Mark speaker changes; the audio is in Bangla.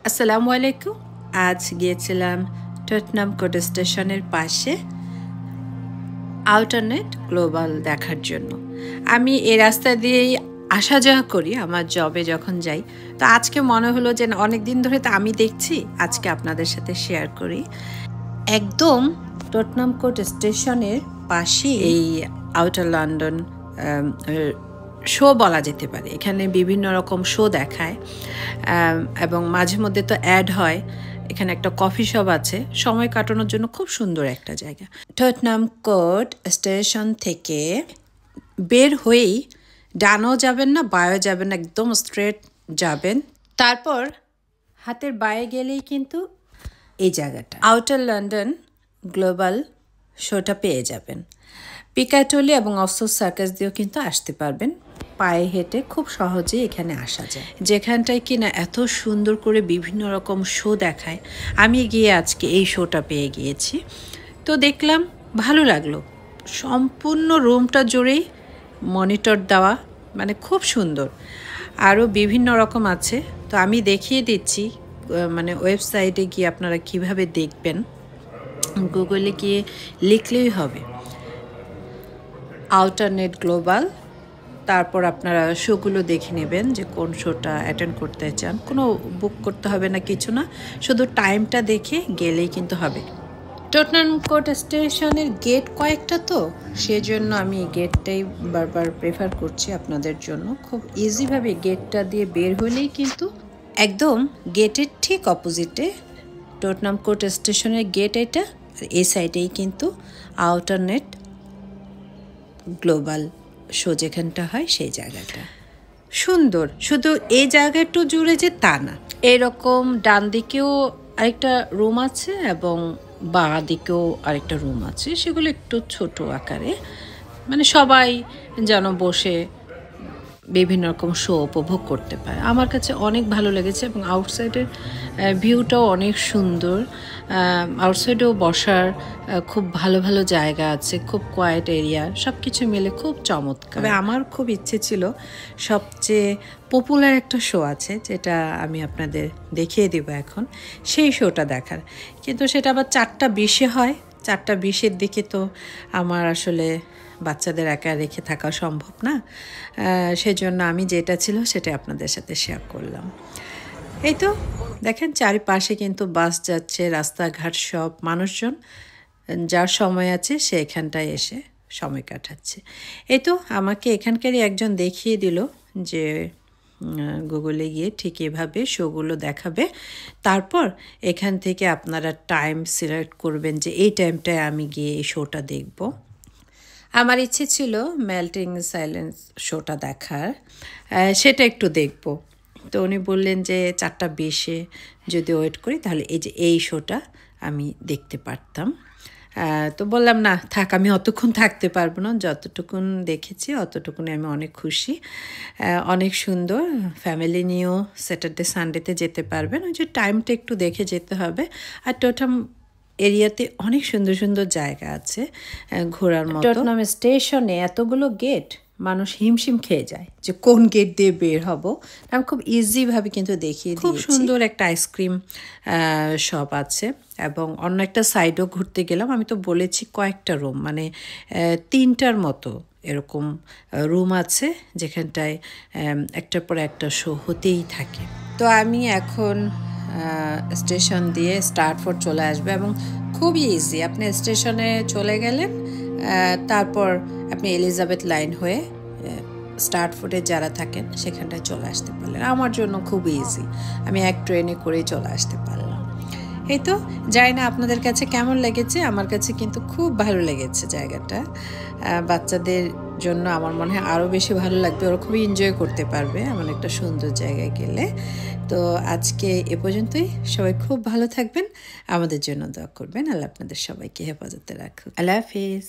Speaker 1: আসসালামু আলাইকুম। আজ গিয়েছিলাম টটনাম কোর্ট স্টেশনের পাশে আল্টারনেট গ্লোবাল দেখার জন্য। আমি এই রাস্তা দিয়েই আসা যাওয়া করি আমার জবে যখন যাই। তো আজকে মনে হলো যে অনেক দিন ধরে তো আমি দেখছি, আজকে আপনাদের সাথে শেয়ার করি। একদম টটনাম কোর্ট স্টেশনের পাশে এই আউটার লন্ডন শো বলা যেতে পারে। এখানে বিভিন্ন রকম শো দেখায় এবং মাঝে মধ্যে তো অ্যাড হয়। এখানে একটা কফি শপ আছে, সময় কাটানোর জন্য খুব সুন্দর একটা জায়গা। টটনাম কোর্ট স্টেশন থেকে বের হয়েই ডানও যাবেন না, বাঁও যাবেন না, একদম স্ট্রেট যাবেন। তারপর হাতের বাঁয়ে গেলেই কিন্তু এই জায়গাটা আউটার লন্ডন গ্লোবাল শোটা পেয়ে যাবেন। পিকাটোলি এবং অক্সফোর্ড সার্কাস দিয়েও কিন্তু আসতে পারবেন। পায়ে হেঁটে খুব সহজেই এখানে আসা যায়, যেখানটায় কিনা এত সুন্দর করে বিভিন্ন রকম শো দেখায়। আমি গিয়ে আজকে এই শোটা পেয়ে গিয়েছি, তো দেখলাম ভালো লাগলো। সম্পূর্ণ রুমটা জুড়েই মনিটর দেওয়া, মানে খুব সুন্দর। আরও বিভিন্ন রকম আছে, তো আমি দেখিয়ে দিচ্ছি মানে ওয়েবসাইটে গিয়ে আপনারা কিভাবে দেখবেন। গুগলে গিয়ে লিখলেই হবে আল্টারনেট গ্লোবাল, তারপর আপনারা শোগুলো দেখে নেবেন যে কোন শোটা অ্যাটেন্ড করতে চান। কোনো বুক করতে হবে না, কিছু না, শুধু টাইমটা দেখে গেলেই কিন্তু হবে। টটনাম কোর্ট স্টেশনের গেট কয়েকটা, তো সেজন্য আমি গেটটাই বারবার প্রেফার করছি আপনাদের জন্য। খুব ইজিভাবে গেটটা দিয়ে বের হলেই কিন্তু একদম গেটের ঠিক অপোজিটে টটনাম কোর্ট স্টেশনের গেট এটা, আর এই সাইডেই কিন্তু আল্টারনেট গ্লোবাল শো যেখানটা হয় সেই জায়গাটা সুন্দর। শুধু এই জায়গাটা জুড়ে যে তা না, এরকম ডান দিকেও আরেকটা রুম আছে এবং বাঁ দিকেও আরেকটা রুম আছে। সেগুলো একটু ছোট আকারে, মানে সবাই যেন বসে বিভিন্ন রকম শো উপভোগ করতে পারে। আমার কাছে অনেক ভালো লেগেছে এবং আউটসাইডের ভিউটাও অনেক সুন্দর। আউটসাইডেও বসার খুব ভালো ভালো জায়গা আছে, খুব কোয়াইট এরিয়া, সব কিছু মিলে খুব চমৎকার। তবে আমার খুব ইচ্ছে ছিল, সবচেয়ে পপুলার একটা শো আছে যেটা আমি আপনাদের দেখিয়ে দেব এখন, সেই শোটা দেখার। কিন্তু সেটা আবার 4:20 হয়। 4:20 দিকে তো আমার আসলে বাচ্চাদের একা রেখে থাকা সম্ভব না, সেজন্য আমি যেটা ছিল সেটা আপনাদের সাথে শেয়ার করলাম। এই তো দেখেন চারিপাশে কিন্তু বাস যাচ্ছে, রাস্তাঘাট সব মানুষজন, যার সময় আছে সে এখানটায় এসে সময় কাটাচ্ছে। এই তো আমাকে এখানকারই একজন দেখিয়ে দিল যে গুগলে গিয়ে ঠিক এভাবে শোগুলো দেখাবে। তারপর এখান থেকে আপনারা টাইম সিলেক্ট করবেন যে এই টাইমটায় আমি গিয়ে এই শোটা দেখব। আমার ইচ্ছে ছিল মেল্টিং সাইলেন্স শোটা দেখার, সেটা একটু দেখব। তো উনি বললেন যে 4:20 যদি ওয়েট করি তাহলে এই যে এই শোটা আমি দেখতে পারতাম। তো বললাম না থাক, আমি অতক্ষণ থাকতে পারবো না, যতটুকুন দেখেছি অতটুকুনি আমি অনেক খুশি। অনেক সুন্দর, ফ্যামিলি নিয়েও স্যাটারডে সানডেতে যেতে পারবেন। ওই যে টাইমটা একটু দেখে যেতে হবে। আর টটনাম এরিয়াতে অনেক সুন্দর সুন্দর জায়গা আছে ঘোরার মতো। টটনাম স্টেশনে এতগুলো গেট, মানুষ হিমশিম খেয়ে যায় যে কোন গেট দিয়ে বের হব। আমি খুব ইজিভাবে কিন্তু দেখিয়ে দিয়েছি। খুব সুন্দর একটা আইসক্রিম শপ আছে এবং অন্য একটা সাইডও ঘুরতে গেলাম। আমি তো বলেছি কয়েকটা রুম, মানে 3টার মতো এরকম রুম আছে যেখানটায় একটার পর একটা শো হতেই থাকে। তো আমি এখন স্টেশন দিয়ে স্টার্টফোর্ড চলে আসবে এবং খুবই ইজি। আপনি স্টেশনে চলে গেলেন, তারপর আপনি এলিজাবেথ লাইন হয়ে স্টার্টফোর্ডে যারা থাকেন সেখানটায় চলে আসতে পারলেন। আমার জন্য খুব ইজি, আমি এক ট্রেনে করেই চলে আসতে পারলাম। এই তো জানি না আপনাদের কাছে কেমন লেগেছে, আমার কাছে কিন্তু খুব ভালো লেগেছে জায়গাটা। বাচ্চাদের জন্য আমার মনে হয় আরও বেশি ভালো লাগবে, ওরা খুবই এনজয় করতে পারবে এমন একটা সুন্দর জায়গায় গেলে। তো আজকে এ পর্যন্তই। সবাই খুব ভালো থাকবেন, আমাদের জন্য দোয়া করবেন। আল্লাহ আপনাদের সবাইকে হেফাজতে রাখুন। আল্লাহ হাফিজ।